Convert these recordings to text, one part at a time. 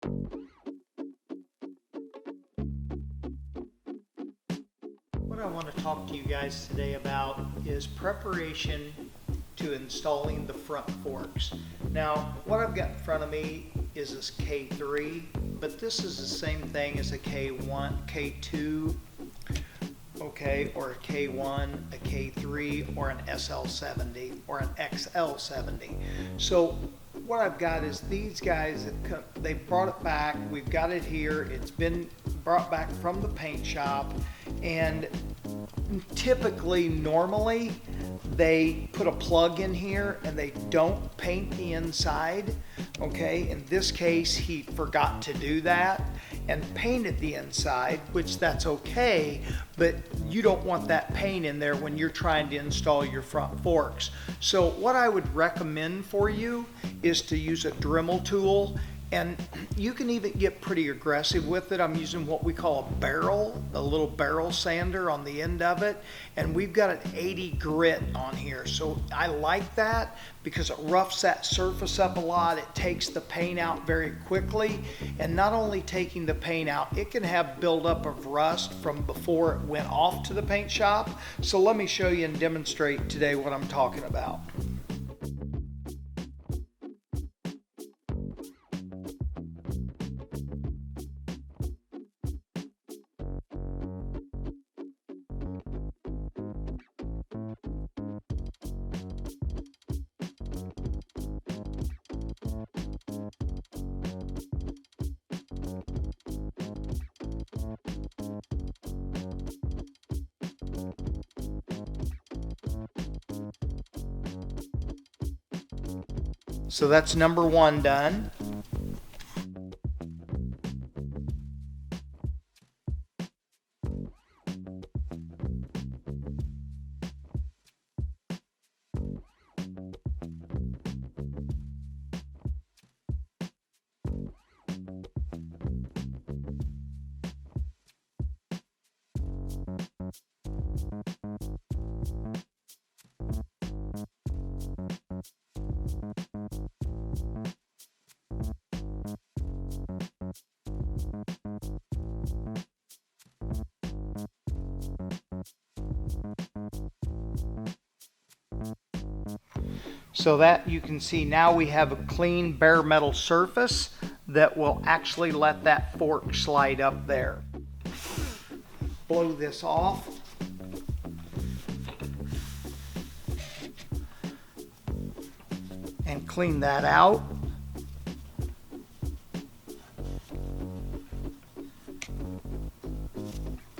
What I want to talk to you guys today about is preparation to installing the front forks. Now, what I've got in front of me is this K3, but this is the same thing as a K1, K2, okay, or a K1, a K3, or an SL70, or an XL70. So what I've got is these guys, they brought it back, we've got it here, it's been brought back from the paint shop, and typically, normally, they put a plug in here and they don't paint the inside, okay? In this case, he forgot to do that and painted the inside, which that's okay, but you don't want that paint in there when you're trying to install your front forks. So what I would recommend for you is to use a Dremel tool, and you can even get pretty aggressive with it. I'm using what we call a barrel, a little barrel sander on the end of it, and we've got an 80 grit on here. So I like that because it roughs that surface up a lot. It takes the paint out very quickly, and not only taking the paint out, it can have buildup of rust from before it went off to the paint shop. So let me show you and demonstrate today what I'm talking about. So that's number one done. So that you can see now we have a clean bare metal surface that will actually let that fork slide up there. Blow this off. And clean that out.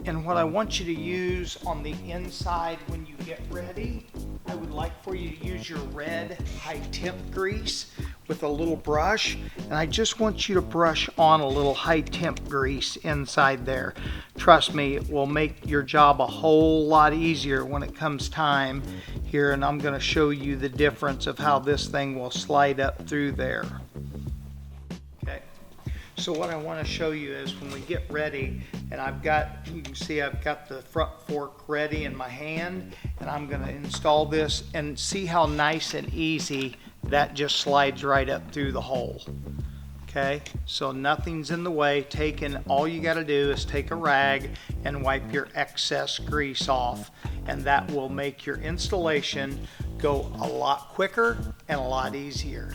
And what I want you to use on the inside when you get ready, I would like for you to use your red high temp grease with a little brush, and I just want you to brush on a little high temp grease inside there. Trust me, it will make your job a whole lot easier when it comes time here, and I'm going to show you the difference of how this thing will slide up through there. Okay, so what I want to show you is when we get ready, and you can see I've got the front fork ready in my hand, and I'm going to install this, and see how nice and easy that just slides right up through the hole. Okay, so nothing's in the way. All you got to do is take a rag and wipe your excess grease off, and that will make your installation go a lot quicker and a lot easier.